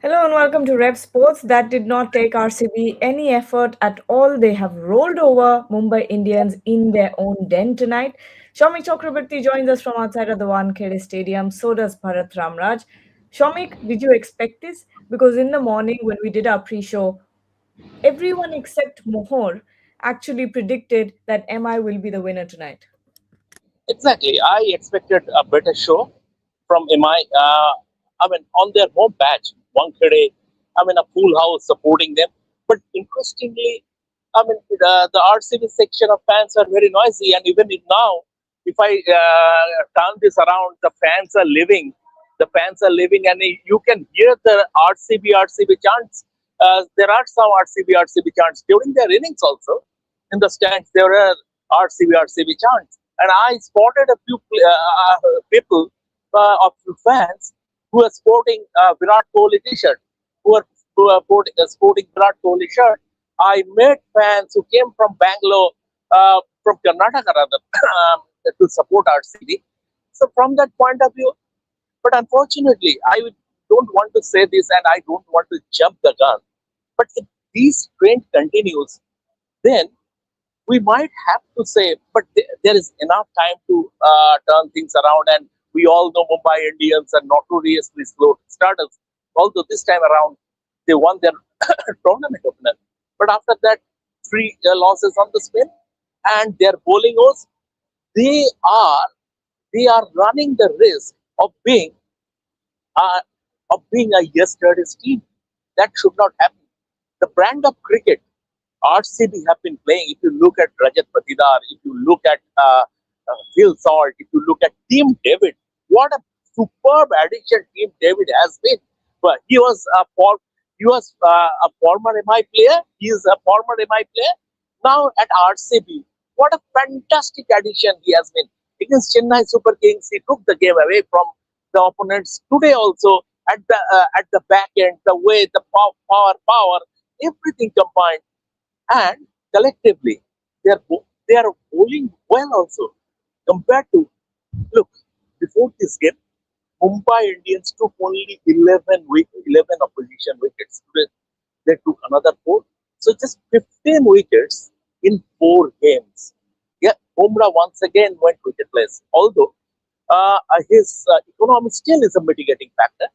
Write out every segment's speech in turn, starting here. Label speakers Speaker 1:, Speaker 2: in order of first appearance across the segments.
Speaker 1: Hello and welcome to Rev Sports. That did not take RCB any effort at all. They have rolled over Mumbai Indians in their own den tonight. Shamik Chakrabarti joins us from outside of the Wankhede Stadium. So does Bharat Ramraj. Shamik, did you expect this? Because in the morning when we did our pre-show, everyone except Mohor actually predicted that MI will be the winner tonight.
Speaker 2: Exactly. I expected a better show from MI. On their home patch, Wankhede, a full house supporting them. But interestingly, the RCB section of fans are very noisy. And even now, if I turn this around, the fans are living. The fans are living, and you can hear the RCB chants. There are some RCB chants during their innings also. In the stands, there are RCB chants. And I spotted a few people, a few fans who are sporting Virat Kohli t-shirt, sporting Virat Kohli shirt. I met fans who came from Bangalore, from Karnataka rather, to support RCB. So from that point of view, but unfortunately, don't want to say this and I don't want to jump the gun. But if this trend continues, then we might have to say, but there is enough time to turn things around. And we all know Mumbai Indians are notoriously slow starters. Although this time around, they won their tournament opener. But after that, three losses on the spin, and their bowling was they are they are running the risk uh, of being a yesterday's team. That should not happen. The brand of cricket RCB have been playing. If you look at Salt-Patidar, if you look at Phil Salt, if you look at Team David, what a superb addition Team David has been. But he was a former MI player. He is a former MI player. Now at RCB, what a fantastic addition he has been. Against Chennai Super Kings, he took the game away from the opponents. Today also at the back end, the way the power, everything combined, and collectively they are bowling well also compared to, look, before this game Mumbai Indians took only 11 opposition wickets. Today they took another 4, so just 15 wickets in 4 games. Yeah, Bumrah once again went wicketless, although his economy still is a mitigating factor,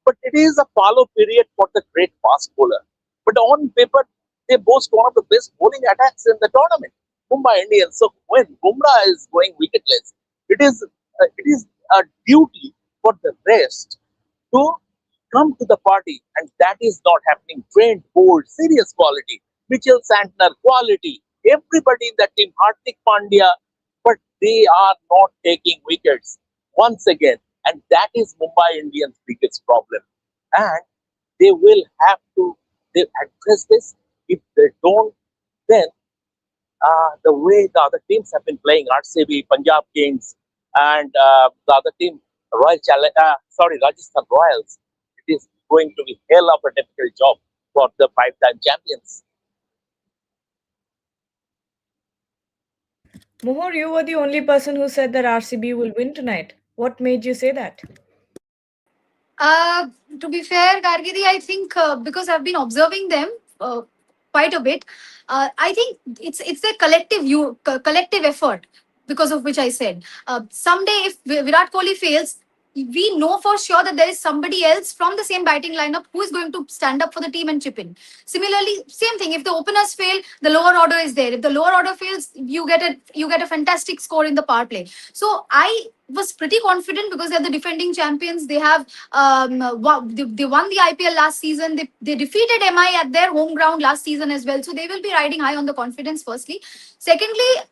Speaker 2: but it is a follow period for the great fast bowler. But on paper, they boast one of the best bowling attacks in the tournament, Mumbai Indians. So when Bumrah is going wicketless, it is a duty for the rest to come to the party, and that is not happening. Trained, bold, serious quality. Mitchell Santner quality. Everybody in that team, Hardik Pandya, but they are not taking wickets once again, and that is Mumbai Indians' biggest problem. And they will have to they address this. If they don't, then the way the other teams have been playing, RCB, Punjab Kings, and the other team, Rajasthan Royals, it is going to be hell of a difficult job for the five-time champions.
Speaker 1: Mohor, you were the only person who said that RCB will win tonight. What made you say that?
Speaker 3: Uh, to be fair, Gargiri, I think because I've been observing them quite a bit, I think it's a collective effort because of which I said someday if Virat Kohli fails, we know for sure that there is somebody else from the same batting lineup who is going to stand up for the team and chip in. Similarly, same thing. If the openers fail, the lower order is there. If the lower order fails, you get a fantastic score in the power play. So I was pretty confident because they're the defending champions. They have they won the IPL last season. They defeated MI at their home ground last season as well. So they will be riding high on the confidence. Firstly, secondly,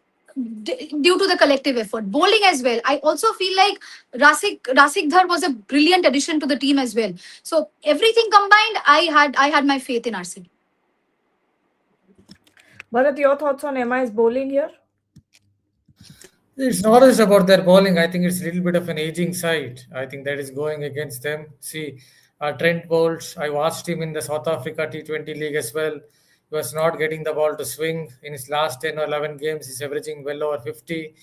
Speaker 3: due to the collective effort, bowling as well. I also feel like Rasik Dhar was a brilliant addition to the team as well. So everything combined, I had my faith in RCB.
Speaker 1: Bharat, your thoughts on MI's bowling here?
Speaker 4: It's not just about their bowling. I think it's a little bit of an aging side. I think that is going against them. See, Trent Bolt, I watched him in the South Africa T20 League as well. He was not getting the ball to swing. In his last 10 or 11 games, he's averaging well over 50.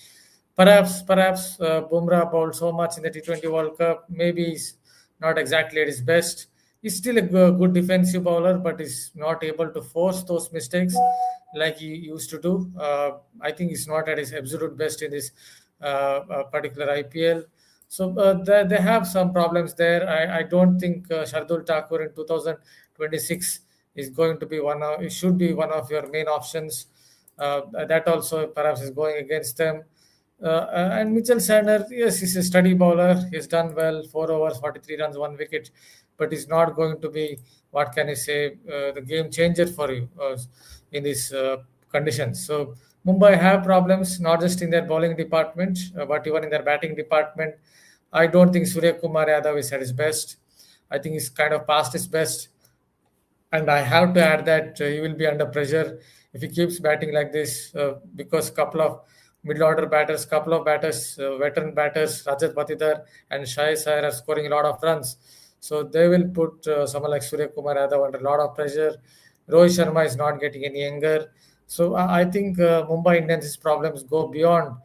Speaker 4: Perhaps Bumrah bowled so much in the T20 World Cup. Maybe he's not exactly at his best. He's still a good defensive bowler, but is not able to force those mistakes like he used to do. I think he's not at his absolute best in this particular IPL. So they have some problems there. I don't think Shardul Thakur in 2026 is going to be it should be one of your main options. That also perhaps is going against them. And Mitchell Sandner, yes, he's a steady bowler. He's done well, 4 overs, 43 runs, 1 wicket, but he's not going to be, what can I say, the game changer for you in these conditions. So Mumbai have problems not just in their bowling department, but even in their batting department. I don't think Surya Kumar Yadav is at his best. I think he's kind of past his best. And I have to add that he will be under pressure if he keeps batting like this, because couple of middle order batters, couple of batters, veteran batters, Rajat Patidar and Shai Sair are scoring a lot of runs. So they will put someone like Surya Kumar Yadav under a lot of pressure. Rohit Sharma is not getting any younger. So I think Mumbai Indians' problems go beyond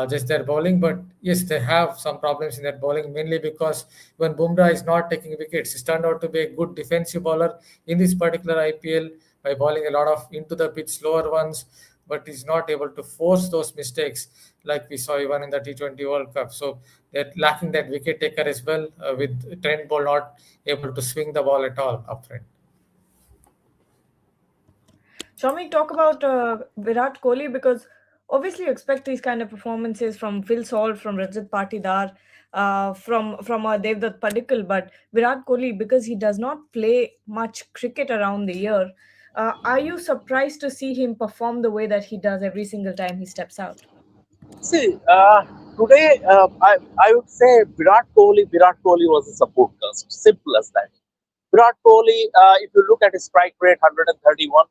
Speaker 4: just their bowling. But yes, they have some problems in their bowling, mainly because when Bumrah is not taking wickets, he's turned out to be a good defensive bowler in this particular IPL by bowling a lot of into the pitch slower ones, but he's not able to force those mistakes like we saw even in the T20 World Cup. So they're lacking that wicket taker as well, with Trent Bolt not able to swing the ball at all up front.
Speaker 1: Shall we talk about Virat Kohli? Because obviously you expect these kind of performances from Phil Salt, from Rajat Patidar, from Devdutt Padikkal, but Virat Kohli, because he does not play much cricket around the year, are you surprised to see him perform the way that he does every single time he steps out?
Speaker 2: See, today I would say Virat Kohli was a support cast. Simple as that. Virat Kohli, if you look at his strike rate, 131,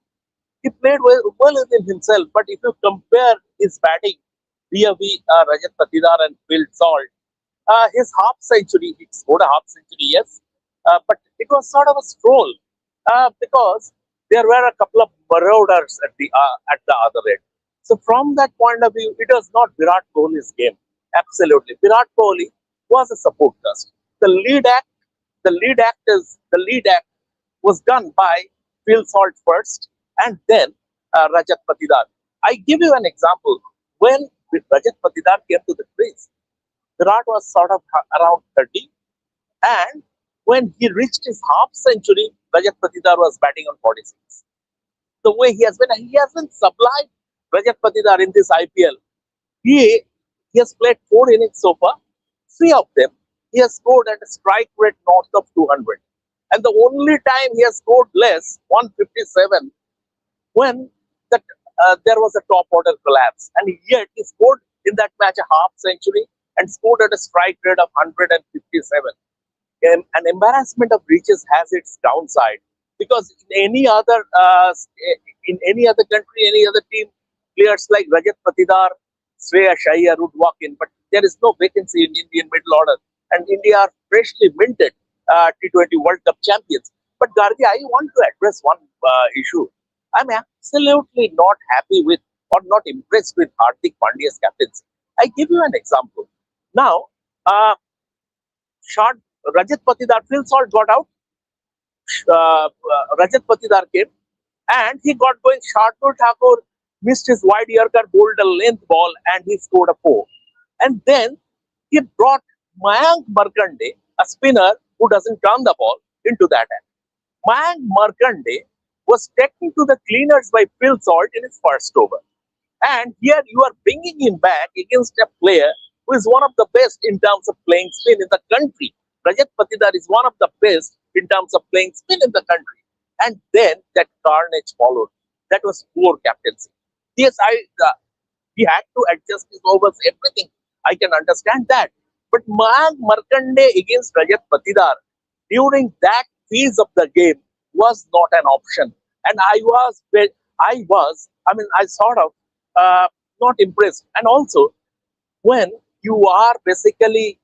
Speaker 2: he played well within himself. But if you compare his batting vis-a-vis Rajat Patidar and Phil Salt, his half century, he scored a half century, yes, but it was sort of a stroll because there were a couple of marauders at the other end. So from that point of view, it was not Virat Kohli's game. Absolutely, Virat Kohli was a support cast. The lead act was done by Phil Salt first, and then Rajat Patidar. I give you an example. When Rajat Patidar came to the crease, Virat was sort of around 30, and when he reached his half century, Rajat Patidar was batting on 46. The way he has been sublime. Rajat Patidar in this IPL, he has played 4 innings so far. 3 of them he has scored at a strike rate north of 200, and the only time he has scored less, 157, when there was a top order collapse, and yet he scored in that match a half century and scored at a strike rate of 157. An embarrassment of riches has its downside, because in any other country, any other team, players like Rajat Patidar, Shreya Iyer would walk in, but there is no vacancy in Indian middle order, and India are freshly minted T20 World Cup champions. But Gargi, I want to address one issue. I'm absolutely not happy with or not impressed with Hardik Pandya's captaincy. I give you an example. Now, shot Rajat Patidar, Phil Salt got out. Rajat Patidar came, and he got going. Shardul Thakur missed his wide Yorker, bowled a length ball, and he scored a 4. And then he brought Mayank Markande, a spinner who doesn't turn the ball, into that end. Mayank Markande was taken to the cleaners by Phil Salt in his first over. And here you are bringing him back against a player who is one of the best in terms of playing spin in the country. Rajat Patidar is one of the best in terms of playing spin in the country. And then that carnage followed. That was poor captaincy. Yes, he had to adjust his overs, everything. I can understand that. But Mayank Markande against Rajat Patidar during that phase of the game was not an option. And I sort of not impressed. And also, when you are basically,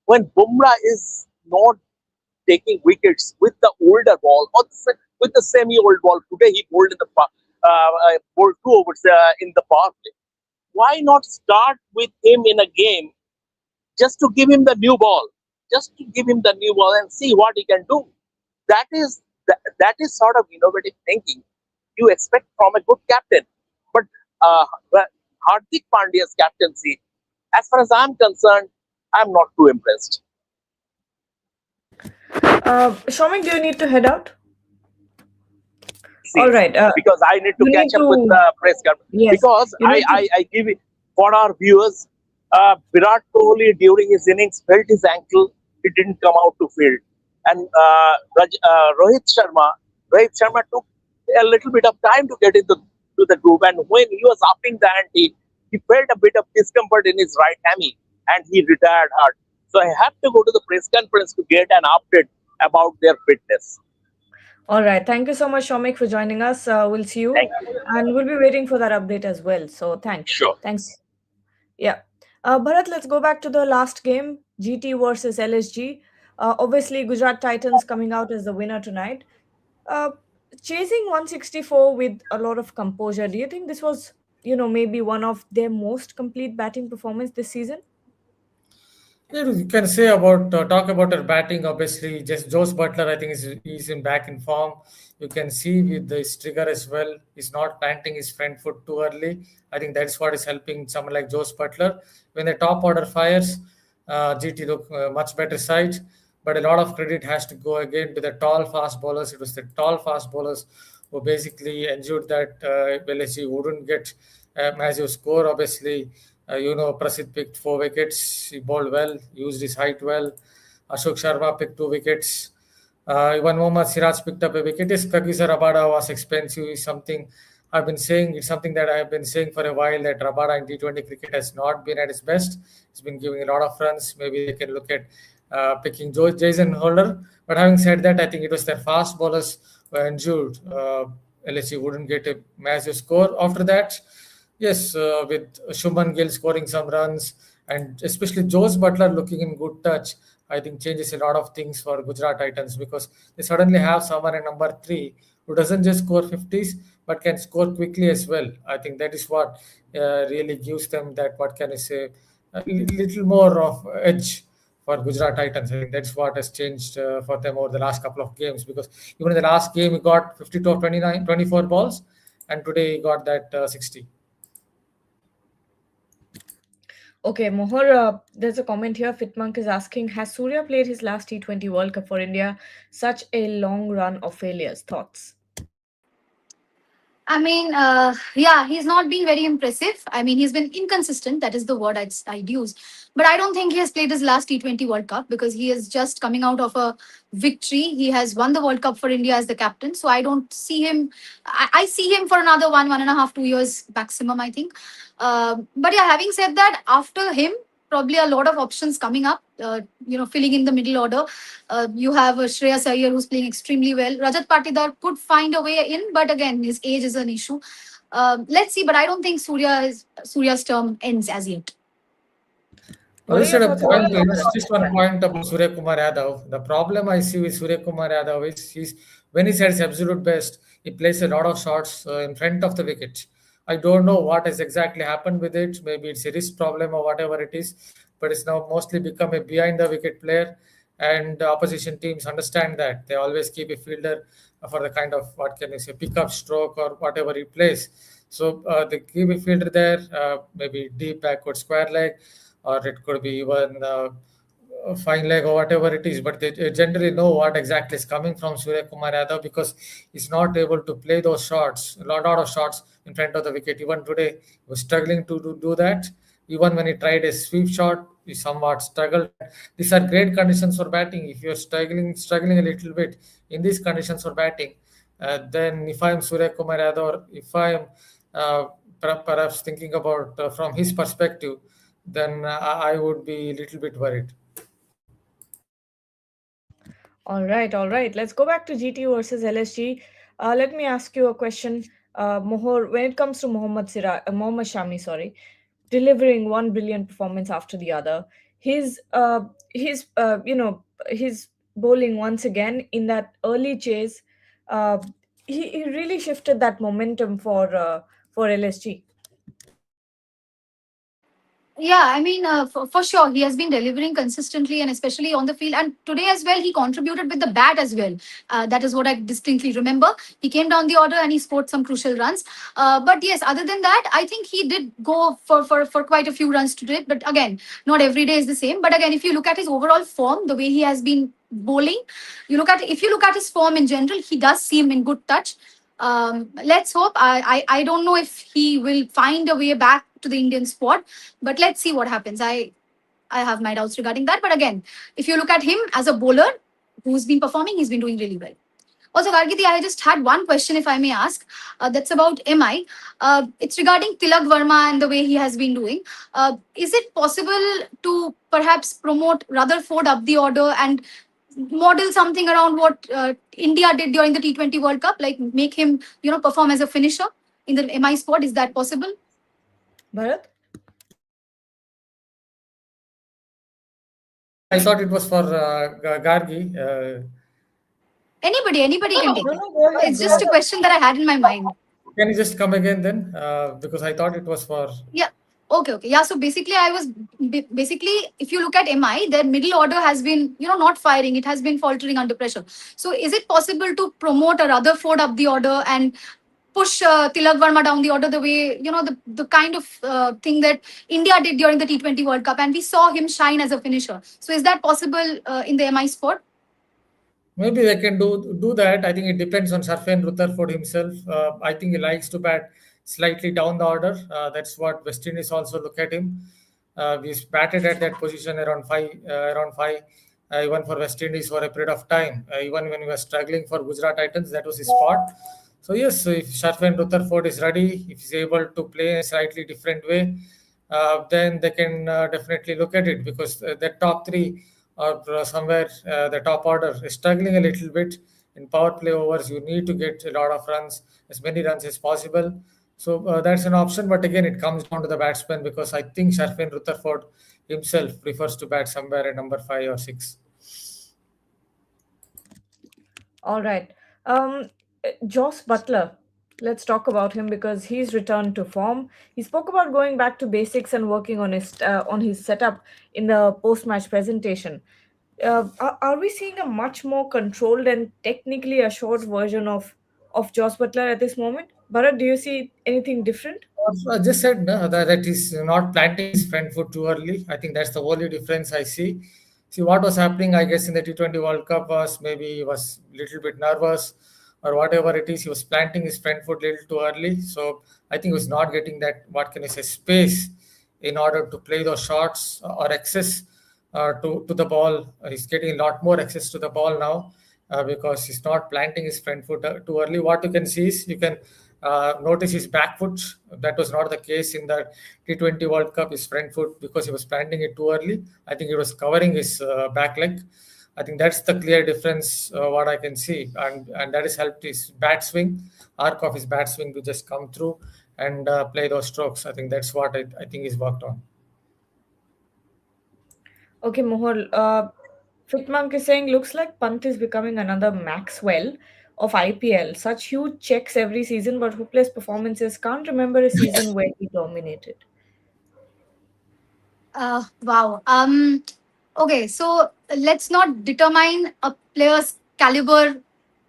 Speaker 2: when Bumrah is not taking wickets with the older ball or with the semi-old ball, today he bowled in the bowled 2 overs in the power play. Why not start with him in a game just to give him the new ball, and see what he can do? That is sort of innovative thinking you expect from a good captain. But Hardik Pandya's captaincy, as far as I'm concerned, I'm not too impressed.
Speaker 1: Shomik, do you need to head out? All
Speaker 2: Scenes
Speaker 1: right.
Speaker 2: because I need to
Speaker 1: You need
Speaker 2: catch up with
Speaker 1: to.
Speaker 2: the press conference.
Speaker 1: Yes,
Speaker 2: Because
Speaker 1: you need to.
Speaker 2: I give it for our viewers. Virat Kohli during his innings felt his ankle. He didn't come out to field, and Rohit Sharma took a little bit of time to get into to the group. And when he was upping the ante, he felt a bit of discomfort in his right hammy, and he retired hard. So I have to go to the press conference to get an update about their fitness.
Speaker 1: All right. Thank you so much, Shomik, for joining us. We'll see you,
Speaker 2: Thank you.
Speaker 1: and we'll be waiting for that update as well. So thanks.
Speaker 2: Sure.
Speaker 1: Thanks. Yeah. Bharat, let's go back to the last game, GT versus LSG. Obviously, Gujarat Titans coming out as the winner tonight. Uh, Chasing 164 with a lot of composure. Do you think this was, maybe one of their most complete batting performance this season?
Speaker 4: Yeah, you can say about talk about her batting. Obviously, just Josh Butler, I think is in back in form. You can see with his trigger as well. He's not planting his front foot too early. I think that's what is helping someone like Josh Butler. When the top order fires, GT look much better side. But a lot of credit has to go again to the tall fast bowlers. It was the tall fast bowlers who basically ensured that LSG wouldn't get a massive score. Obviously, Prasid picked 4 wickets. He bowled well, used his height well. Ashok Sharma picked 2 wickets. Even Mohammad Siraj picked up a wicket. Yes, Kagisa Rabada was expensive. Is something I've been saying. It's something that I've been saying for a while that Rabada in T20 cricket has not been at his best. He's been giving a lot of runs. Maybe they can look at picking Jason Holder. But having said that, I think it was their fast bowlers were injured. LSE wouldn't get a massive score. After that, yes, with Shuman Gill scoring some runs and especially Josh Butler looking in good touch, I think changes a lot of things for Gujarat Titans because they suddenly have someone at number three who doesn't just score 50s but can score quickly as well. I think that is what really gives them that, what can I say, a little more of edge for Gujarat Titans. I think that's what has changed for them over the last couple of games because even in the last game, he got 52 of 29, 24 balls, and today he got that 60.
Speaker 1: Okay, Mohor, there's a comment here. Fitmonk is asking, has Surya played his last T20 World Cup for India? Such a long run of failures. Thoughts?
Speaker 3: I mean, yeah, he's not been very impressive. I mean, he's been inconsistent. That is the word I'd use. But I don't think he has played his last T20 World Cup because he is just coming out of a victory. He has won the World Cup for India as the captain. So I don't see him. I see him for another 1.5, 2 years maximum, I think. But yeah, having said that, after him, probably a lot of options coming up, filling in the middle order. You have Shreyas Iyer who's playing extremely well. Rajat Patidar could find a way in, but again, his age is an issue. Let's see, but I don't think Surya's term ends as yet.
Speaker 1: What are
Speaker 4: Just
Speaker 1: your
Speaker 4: at a
Speaker 1: thoughts about
Speaker 4: point,
Speaker 1: that?
Speaker 4: just one point about Surya Kumar Yadav. The problem I see with Surya Kumar Yadav is when he's at his absolute best, he plays a lot of shots in front of the wicket. I don't know what has exactly happened with it. Maybe it's a wrist problem or whatever it is, but it's now mostly become a behind the wicket player. And the opposition teams understand that. They always keep a fielder for the kind of, what can you say, pickup stroke or whatever he plays. So they keep a fielder there, maybe deep backward square leg, or it could be even a fine leg or whatever it is. But they generally know what exactly is coming from Surya Kumar Yadav because he's not able to play those shots, lot of shots in front of the wicket. Even today, he was struggling to do that. Even when he tried a sweep shot, he somewhat struggled. These are great conditions for batting. If you're struggling a little bit in these conditions for batting, then if I'm Surya Kumar Yadav, or if I'm uh, perhaps thinking about from his perspective, then I would be a little bit worried.
Speaker 1: All right, all right. Let's go back to GT versus LSG. Let me ask you a question, Mohor. When it comes to Mohammad Shami, sorry, delivering one brilliant performance after the other, his uh, his bowling once again in that early chase, uh, he really shifted that momentum for LSG.
Speaker 3: Yeah, I mean, for sure, he has been delivering consistently and especially on the field. And today as well, he contributed with the bat as well. That is what I distinctly remember. He came down the order and he scored some crucial runs. But yes, other than that, I think he did go for quite a few runs today. But again, not every day is the same. But again, if you look at his overall form, the way he has been bowling, if you look at his form in general, he does seem in good touch. Let's hope. I don't know if he will find a way back to the Indian squad, but let's see what happens. I have my doubts regarding that. But again, if you look at him as a bowler who's been performing, he's been doing really well. Also, Gargiti, I just had one question, if I may ask. That's about MI. It's regarding Tilak Verma and the way he has been doing. Is it possible to perhaps promote Rutherford up the order and model something around what India did during the T20 World Cup, like make him, perform as a finisher in the MI squad? Is that possible?
Speaker 1: Bharat?
Speaker 4: I thought it was for Gargi.
Speaker 3: Anybody can take
Speaker 1: No,
Speaker 3: it.
Speaker 1: no, go ahead.
Speaker 3: It's
Speaker 1: Go
Speaker 3: just
Speaker 1: ahead.
Speaker 3: a question that I had in my mind.
Speaker 4: Can you just come again then? Because I thought it was for.
Speaker 3: Yeah. Okay. Yeah. So basically, basically, if you look at MI, their middle order has been, not firing. It has been faltering under pressure. So is it possible to promote a Rutherford up the order and push Tilak Verma down the order the way, the kind of thing that India did during the T20 World Cup, and we saw him shine as a finisher. So is that possible in the MI squad?
Speaker 4: Maybe they can do that. I think it depends on Sarfan Rutherford himself. I think he likes to bat slightly down the order. That's what West Indies also look at him. We batted at that position around five, even for West Indies for a period of time. Even when we were struggling for Gujarat Titans, that was his spot. So yes, so if Sarfan Rutherford is ready, if he's able to play in a slightly different way, then they can definitely look at it because the top three or somewhere the top order is struggling a little bit in power play overs. You need to get a lot of runs, as many runs as possible. So that's an option, but again, it comes down to the batsman because I think Sharfin Rutherford himself prefers to bat somewhere at number 5 or 6.
Speaker 1: All right. Joss Butler. Let's talk about him because he's returned to form. He spoke about going back to basics and working on his setup in the post-match presentation. Are we seeing a much more controlled and technically assured version of Joss Butler at this moment? Bharat, do you see anything different?
Speaker 4: I just said no, that he's not planting his front foot too early. I think that's the only difference I see. See what was happening, I guess, in the T20 World Cup was maybe he was a little bit nervous or whatever it is. He was planting his front foot a little too early. So I think he was not getting that, what can I say, space in order to play those shots or access to the ball. He's getting a lot more access to the ball now because he's not planting his front foot too early. What you can see is you can notice his back foot. That was not the case in the T20 World Cup, his front foot, because he was planting it too early. I think he was covering his back leg. I think that's the clear difference, what I can see. And that has helped his bat swing, arc of his bat swing to just come through and play those strokes. I think that's what I think he's worked on.
Speaker 1: Okay, Mohol. Fitmonk is saying looks like Pant is becoming another Maxwell of IPL. Such huge checks every season, but hopeless performances. Can't remember a season where he dominated.
Speaker 3: Wow. Okay, so let's not determine a player's caliber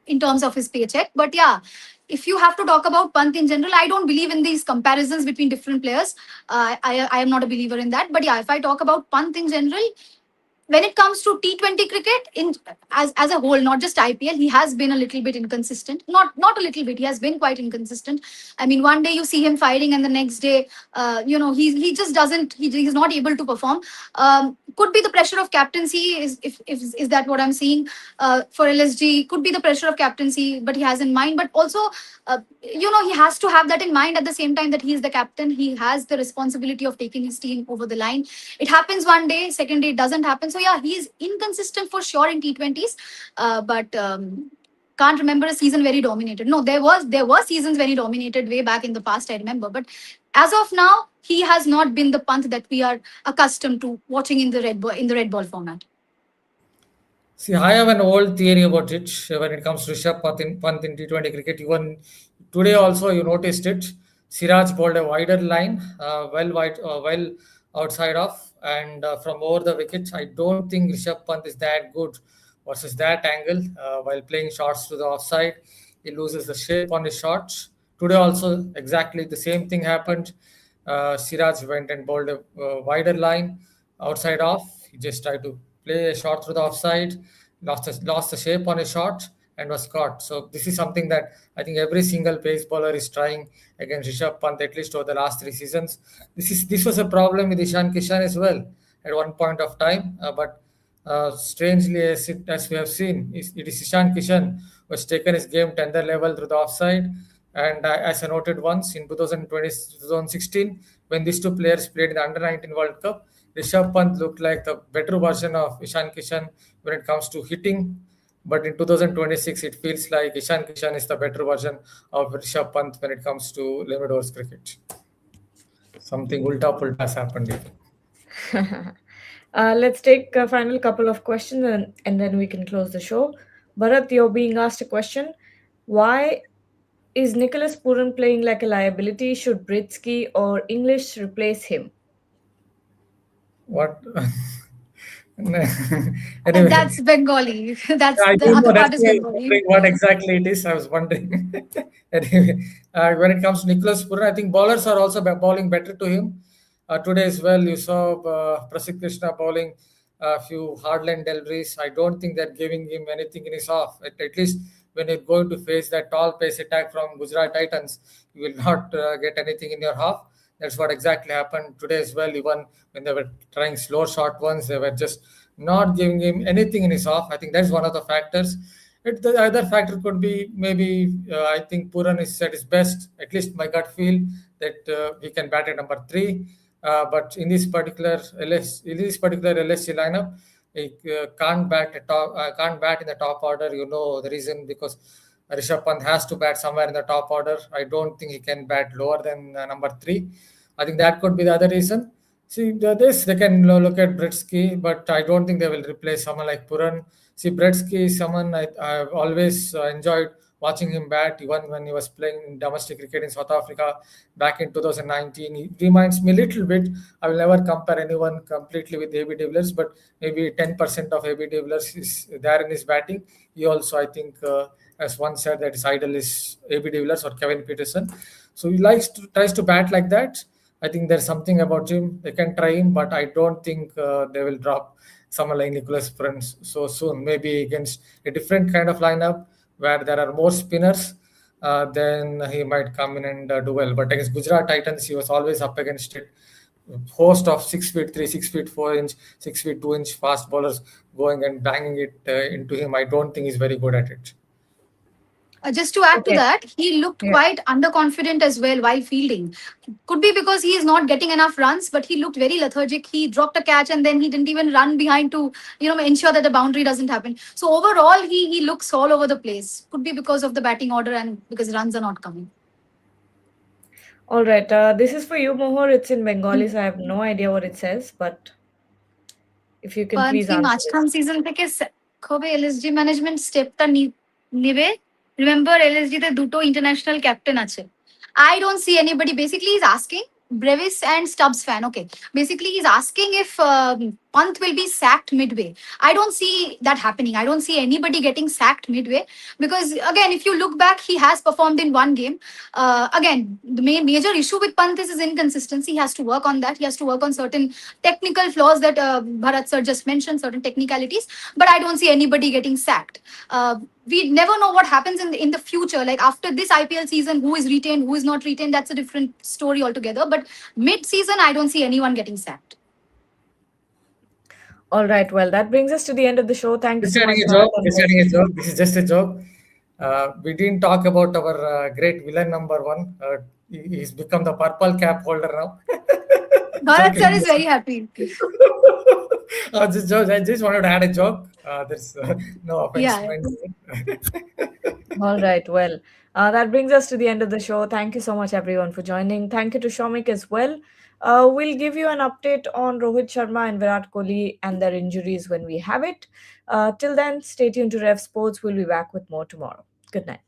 Speaker 3: in terms of his paycheck. But yeah, if you have to talk about Pant in general, I don't believe in these comparisons between different players. I am not a believer in that. But yeah, if I talk about Pant in general, when it comes to T20 cricket in as a whole, not just IPL, he has been a little bit inconsistent. Not a little bit. He has been quite inconsistent. I mean, one day you see him firing, and the next day, he just doesn't. He's not able to perform. Could be the pressure of captaincy. If is that what I'm seeing for LSG? Could be the pressure of captaincy, but he has in mind. But also, he has to have that in mind at the same time that he is the captain. He has the responsibility of taking his team over the line. It happens one day, second day it doesn't happen. So yeah, he's inconsistent for sure in T20s, but can't remember a season where he dominated. No, there were seasons when he dominated way back in the past, I remember. But as of now, he has not been the Pant that we are accustomed to watching in the red ball format.
Speaker 4: See, I have an old theory about it when it comes to Rishabh Pant in T20 cricket. Even today, also you noticed it. Siraj bowled a wider line, well outside off, and from over the wickets. I don't think Rishabh Pant is that good versus that angle. While playing shots to the offside, he loses the shape on his shots. Today also exactly the same thing happened. Siraj went and bowled a wider line outside off. He just tried to play a shot through the offside, lost the shape on his shot and was caught. So this is something that I think every single pace bowler is trying against Rishabh Pant, at least over the last 3 seasons. This was a problem with Ishan Kishan as well at one point of time, but strangely, as we have seen, it is Ishan Kishan who has taken his game to another level through the offside. And as I noted once in 2020, 2016, when these two players played in the Under 19 World Cup, Rishabh Pant looked like the better version of Ishan Kishan when it comes to hitting. But in 2026, it feels like Ishan Kishan is the better version of Rishabh Pant when it comes to limited overs cricket. Something ulta pulta has happened here.
Speaker 1: Let's take a final couple of questions and then we can close the show. Bharat, you're being asked a question. Why is Nicholas Puran playing like a liability? Should Britsky or English replace him?
Speaker 4: What?
Speaker 3: And
Speaker 4: Anyway,
Speaker 3: that's Bengali. That's
Speaker 4: I
Speaker 3: the
Speaker 4: don't know.
Speaker 3: other
Speaker 4: That's
Speaker 3: part is
Speaker 4: why I was
Speaker 3: Bengali.
Speaker 4: wondering what exactly it is. I was wondering. Anyway, when it comes to Nicholas Puran, I think bowlers are also bowling better to him. Today as well, you saw Prasidh Krishna bowling a few hardline deliveries. I don't think they're giving him anything in his off. At least when you're going to face that tall pace attack from Gujarat Titans, you will not get anything in your half. That's what exactly happened today as well. Even when they were trying slow short ones, they were just not giving him anything in his off. I think that's one of the factors. The other factor could be maybe I think Puran is at his best. At least my gut feel that he can bat at number three. But in this particular LSG lineup, he can't bat in the top order. You know the reason, because Rishabh Pant has to bat somewhere in the top order. I don't think he can bat lower than number three. I think that could be the other reason. See, this they can look at Britsky, but I don't think they will replace someone like Puran. See, Britsky is someone I've always enjoyed watching him bat, even when he was playing in domestic cricket in South Africa back in 2019. He reminds me a little bit. I will never compare anyone completely with AB de Villiers, but maybe 10% of AB de Villiers is there in his batting. He also, I think, as one said, that his idol is AB de Villiers or Kevin Peterson. So he tries to bat like that. I think there's something about him. They can try him, but I don't think they will drop someone like Nicholas Puran so soon. Maybe against a different kind of lineup where there are more spinners, then he might come in and do well. But against Gujarat Titans, he was always up against it. Host of 6 feet 3, 6 feet 4 inch, 6 feet 2 inch fast bowlers going and banging it into him. I don't think he's very good at it.
Speaker 3: Just to add to
Speaker 1: Okay.
Speaker 3: that, he looked
Speaker 1: Yeah.
Speaker 3: quite underconfident as well while fielding. Could be because he is not getting enough runs, but he looked very lethargic. He dropped a catch and then he didn't even run behind to, ensure that the boundary doesn't happen. So overall, he looks all over the place. Could be because of the batting order and because runs are not coming.
Speaker 1: All right. This is for you, Mohor. It's in Bengali, so I have no idea what it says, but if you can
Speaker 3: Pant
Speaker 1: please
Speaker 3: কি
Speaker 1: answer
Speaker 3: মাঝখান
Speaker 1: this.
Speaker 3: Season থেকে কবে LSG management স্টেপটা নেবে remember LSG তে দুটো international captain আছে I don't see anybody. Basically, he's asking Brevis and Stubbs fan. Okay. Basically, he's asking if Pant will be sacked midway. I don't see that happening. I don't see anybody getting sacked midway because, again, if you look back, he has performed in one game. Again, the major issue with Pant is his inconsistency. He has to work on that. He has to work on certain technical flaws that Bharat sir just mentioned, certain technicalities. But I don't see anybody getting sacked. We never know what happens in the future. Like after this IPL season, who is retained, who is not retained, that's a different story altogether. But mid-season, I don't see anyone getting sacked.
Speaker 1: All right. Well, that brings us to the end of the show. Thank you
Speaker 4: Just
Speaker 1: so much,
Speaker 4: adding a
Speaker 1: Bharat
Speaker 4: joke.
Speaker 1: and
Speaker 4: Just
Speaker 1: Mohor.
Speaker 4: adding a joke. This is just a joke. We didn't talk about our great villain number one. He's become the purple cap holder now.
Speaker 3: Bharat sir
Speaker 4: Joking.
Speaker 3: is very happy.
Speaker 4: I just wanted to add a joke. There's no offense
Speaker 3: Yeah.
Speaker 4: meant to it.
Speaker 1: All right. Well, that brings us to the end of the show. Thank you so much, everyone, for joining. Thank you to Shomik as well. We'll give you an update on Rohit Sharma and Virat Kohli and their injuries when we have it. Till then, stay tuned to Rev Sports. We'll be back with more tomorrow. Good night.